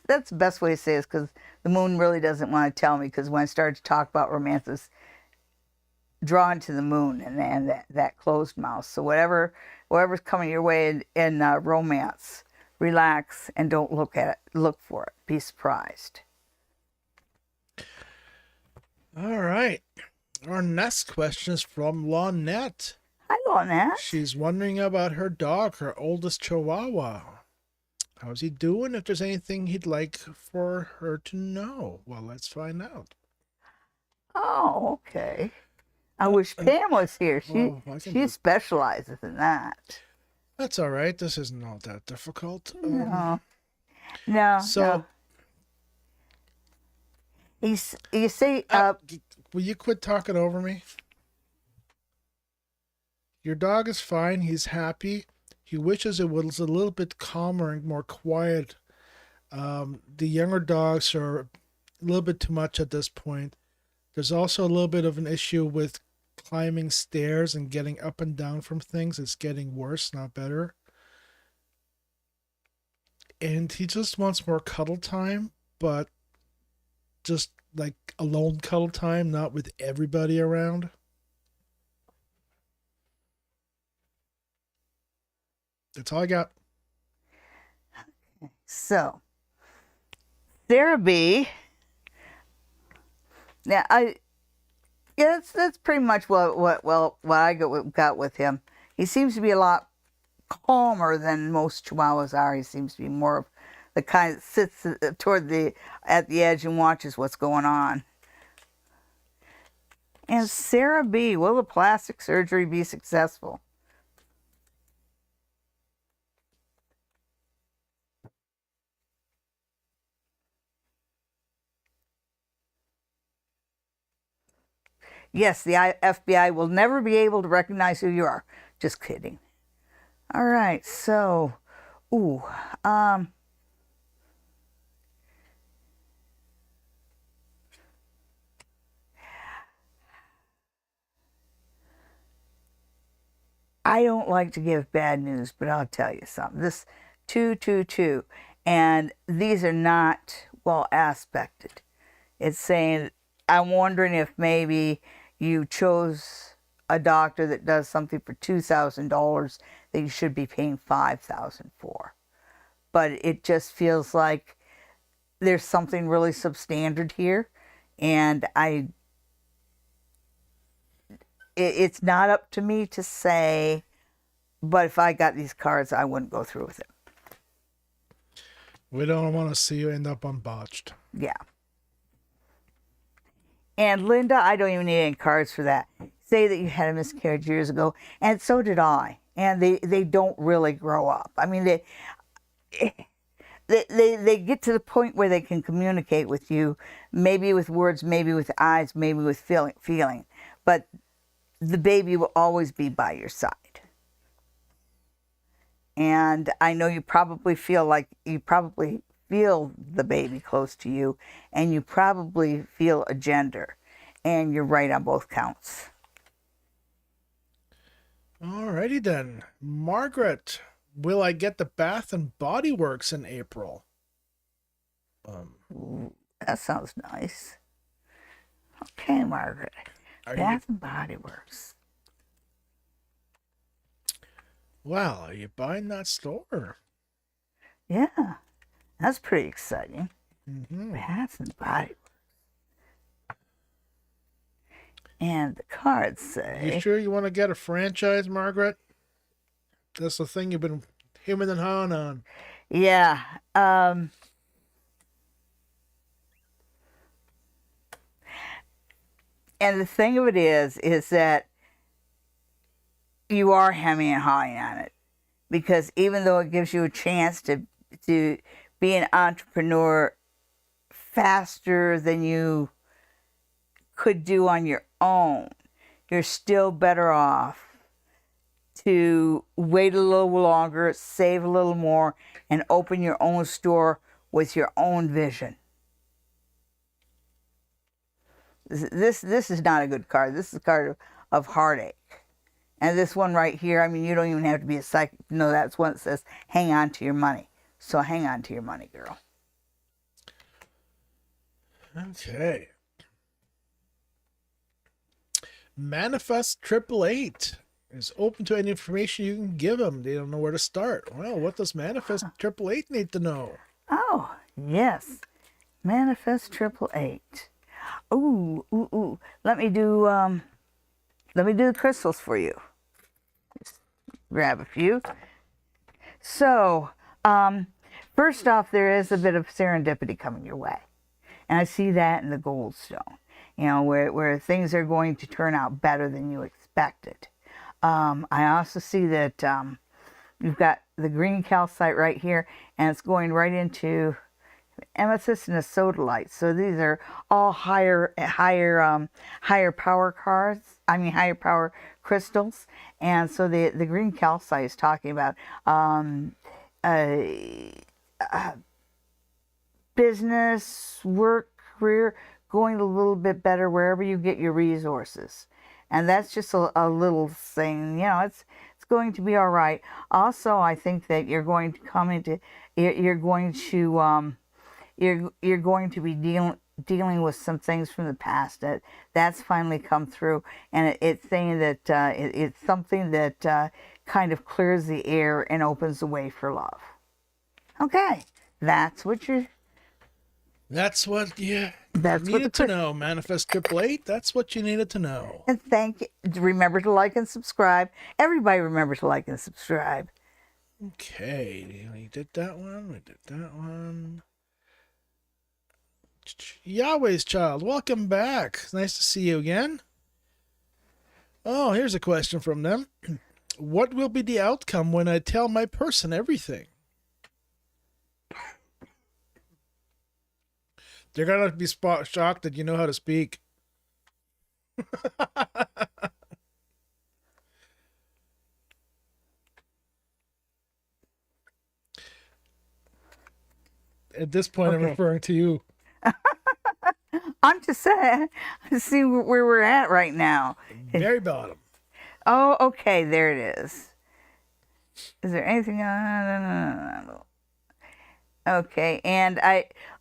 Speaker 2: that's the best way to say it, because the moon really doesn't want to tell me, because when I started to talk about romance, it's drawn to the moon and that closed mouth. So whatever's coming your way in romance, relax and don't look for it. Be surprised.
Speaker 1: All right. Our next question is from Lonette.
Speaker 2: Hi, Lonette.
Speaker 1: She's wondering about her dog, her oldest Chihuahua. How's he doing? If there's anything he'd like for her to know. Well, let's find out.
Speaker 2: Oh, okay. I wish Pam was here. She specializes in that.
Speaker 1: That's all right. This isn't all that difficult.
Speaker 2: No.
Speaker 1: So,
Speaker 2: You see,
Speaker 1: will you quit talking over me? Your dog is fine. He's happy. He wishes it was a little bit calmer and more quiet. The younger dogs are a little bit too much at this point. There's also a little bit of an issue with climbing stairs and getting up and down from things. It's getting worse, not better. And he just wants more cuddle time, but just like alone cuddle time, not with everybody around. That's all I got.
Speaker 2: So, Sarah B. Now, that's pretty much what I got with him. He seems to be a lot calmer than most Chihuahuas are. He seems to be more of the kind that sits at the edge and watches what's going on. And Sarah B. Will the plastic surgery be successful? Yes, the FBI will never be able to recognize who you are. Just kidding. All right, so, I don't like to give bad news, but I'll tell you something. This 222, and these are not well aspected. It's saying, I'm wondering if maybe you chose a doctor that does something for $2,000 that you should be paying $5,000 for. But it just feels like there's something really substandard here, and it's not up to me to say, but if I got these cards, I wouldn't go through with it.
Speaker 1: We don't want to see you end up unbotched.
Speaker 2: Yeah. And Linda, I don't even need any cards for that. Say that you had a miscarriage years ago, and so did I. And they don't really grow up. I mean, they get to the point where they can communicate with you, maybe with words, maybe with eyes, maybe with feeling. But the baby will always be by your side. And I know you probably feel the baby close to you, and you probably feel a gender, and you're right on both counts.
Speaker 1: Alrighty then. Margaret, will I get the Bath and Body Works in April?
Speaker 2: Ooh, that sounds nice. Okay, Margaret. Bath and Body Works.
Speaker 1: Wow, are you buying that store?
Speaker 2: Yeah, that's pretty exciting.
Speaker 1: Mm-hmm.
Speaker 2: Bath and Body Works. And the cards say...
Speaker 1: You sure you want to get a franchise, Margaret? That's the thing you've been hemming and hawing on.
Speaker 2: Yeah. And the thing of it is that you are hemming and hawing on it, because even though it gives you a chance to be an entrepreneur faster than you could do on your own, you're still better off to wait a little longer, save a little more, and open your own store with your own vision. This is not a good card. This is a card of heartache. And this one right here, I mean, you don't even have to be a psychic to know that's one that says, hang on to your money. So hang on to your money, girl.
Speaker 1: Okay. Manifest 888 is open to any information you can give them. They don't know where to start. Well, what does Manifest 888 need to know?
Speaker 2: Oh, yes. Manifest 888. Ooh. Let me do the crystals for you. Just grab a few. So, first off, there is a bit of serendipity coming your way. And I see that in the goldstone, you know, where things are going to turn out better than you expected. I also see that you've got the green calcite right here, and it's going right into amethyst and a sodalite. So these are all higher power cards. I mean higher power crystals. And so the green calcite is talking about business, work, career going a little bit better wherever you get your resources. And that's just a little thing, you know, it's going to be all right. Also, I think that you're going to come into, you're going to be dealing with some things from the past that's finally come through, and it's saying that it's something that kind of clears the air and opens the way for love. Okay, that's what you
Speaker 1: needed to know. Manifest 888. That's what you needed to know.
Speaker 2: And thank you. Remember to like and subscribe. Everybody remember to like and subscribe.
Speaker 1: Okay, we did that one. Yahweh's Child, welcome back. It's nice to see you again. Oh, here's a question from them. What will be the outcome when I tell my person everything? They're going to be shocked that you know how to speak. At this point, okay. I'm referring to you.
Speaker 2: I'm just saying, see where we're at right now.
Speaker 1: Very bottom.
Speaker 2: Oh, okay, there it is. Is there anything on? Okay, and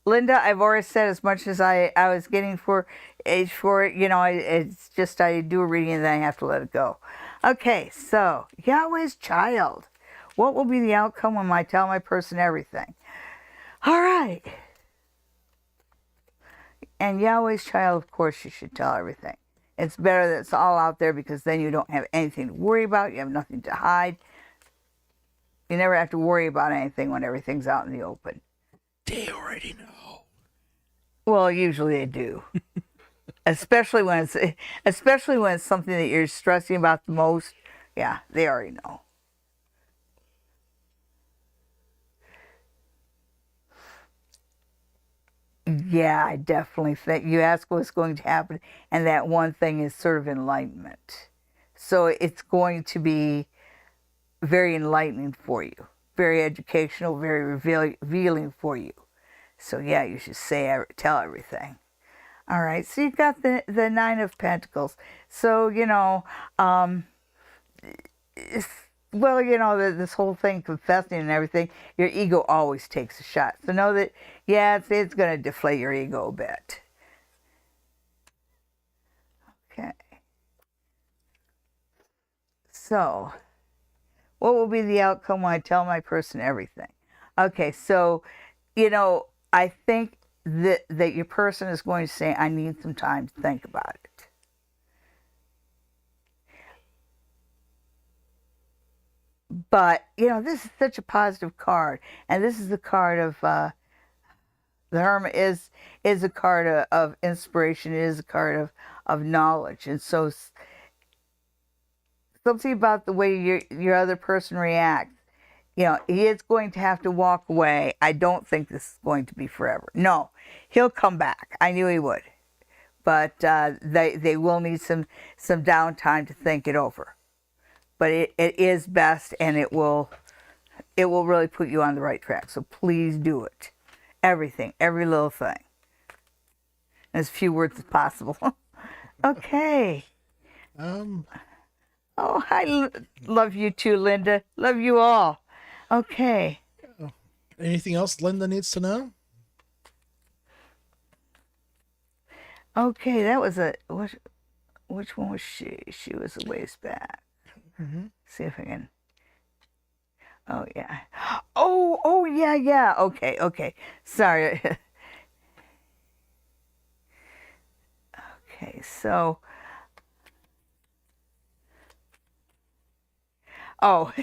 Speaker 2: Linda, I've already said as much as I was getting for it, you know, it's just I do a reading and then I have to let it go. Okay, so Yahweh's Child. What will be the outcome when I tell my person everything? All right. And Yahweh's Child, of course, you should tell everything. It's better that it's all out there, because then you don't have anything to worry about. You have nothing to hide. You never have to worry about anything when everything's out in the open.
Speaker 1: They already know.
Speaker 2: Well, usually they do. especially when it's something that you're stressing about the most. Yeah, they already know. Yeah, I definitely think you ask what's going to happen, and that one thing is sort of enlightenment. So it's going to be very enlightening for you, very educational, very revealing for you. So yeah, you should tell everything. All right, so you've got the Nine of Pentacles. So, you know, well, you know, this whole thing, confessing and everything, your ego always takes a shot. So know that, yeah, it's going to deflate your ego a bit. Okay. So, what will be the outcome when I tell my person everything? Okay, so, you know, I think that your person is going to say, I need some time to think about it. But, you know, this is such a positive card. And this is the card of, the Hermit is a card of inspiration. It is a card of knowledge. And so something about the way your other person reacts, you know, he is going to have to walk away. I don't think this is going to be forever. No, he'll come back. I knew he would. But they will need some downtime to think it over. But it is best, and it will really put you on the right track. So please do it. Everything, every little thing. As few words as possible. Okay.
Speaker 1: Um,
Speaker 2: Oh, I love you too, Linda. Love you all. Okay.
Speaker 1: anything else Linda needs to know?
Speaker 2: Okay, that was which one was she? She was a ways back.
Speaker 1: Mm-hmm.
Speaker 2: See if I can. Oh yeah. Oh yeah. Okay. Sorry. Okay, so. Oh,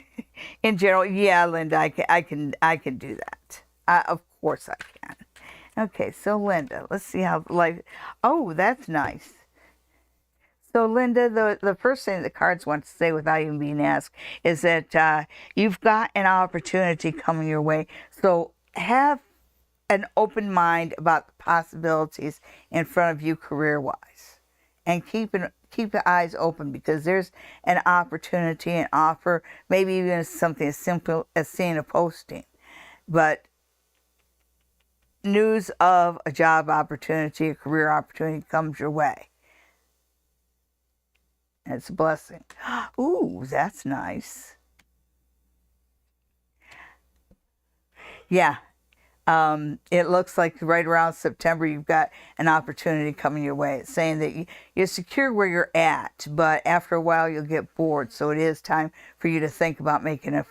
Speaker 2: in general, yeah, Linda, I can do that. Of course I can. Okay, so Linda, let's see how life. Oh, that's nice. So Linda, the first thing the cards want to say without even being asked is that you've got an opportunity coming your way. So have an open mind about the possibilities in front of you career-wise, and keep your eyes open, because there's an opportunity, an offer, maybe even something as simple as seeing a posting. But news of a job opportunity, a career opportunity comes your way. And it's a blessing. Ooh, that's nice. Yeah. It looks like right around September you've got an opportunity coming your way. It's saying that you're secure where you're at, but after a while you'll get bored. So it is time for you to think about making a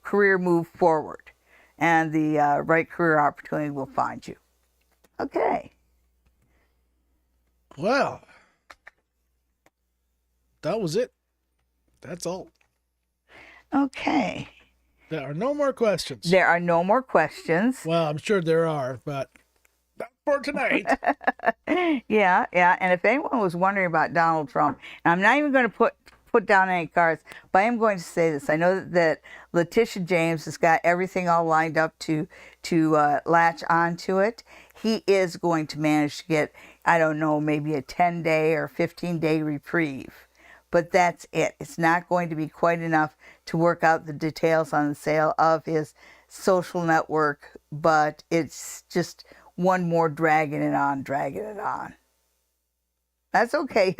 Speaker 2: career move forward, and the right career opportunity will find you. Okay.
Speaker 1: Well, that was it. That's all.
Speaker 2: Okay.
Speaker 1: There are no more questions.
Speaker 2: There are no more questions.
Speaker 1: Well, I'm sure there are, but not for tonight.
Speaker 2: Yeah. And if anyone was wondering about Donald Trump, and I'm not even going to put down any cards, but I am going to say this. I know that Letitia James has got everything all lined up to latch onto it. He is going to manage to get, I don't know, maybe a 10-day or 15-day reprieve. But that's it. It's not going to be quite enough to work out the details on the sale of his social network, but it's just one more dragging it on. That's okay.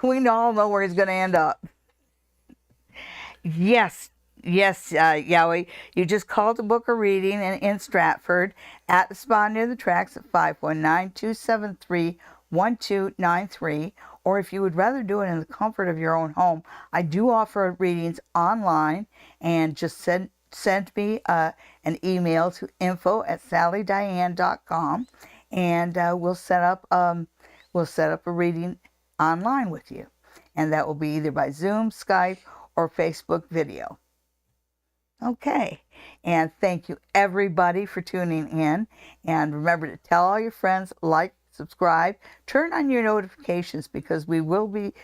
Speaker 2: We all know where he's going to end up. Yes, Yowie. You just called to book a reading in Stratford at the spa near the tracks at 519-273-1293. Or if you would rather do it in the comfort of your own home, I do offer readings online, and just send me an email to info@sallydiane.com, and we'll set up a reading online with you, and that will be either by Zoom, Skype, or Facebook video. Okay, and thank you everybody for tuning in, and remember to tell all your friends, like, subscribe, turn on your notifications, because we will be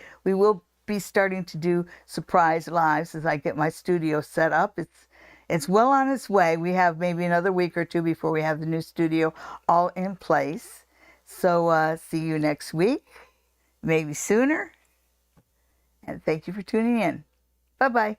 Speaker 2: starting to do surprise lives as I get my studio set up. It's well on its way. We have maybe another week or two before we have the new studio all in place. So see you next week, maybe sooner. And thank you for tuning in. Bye-bye.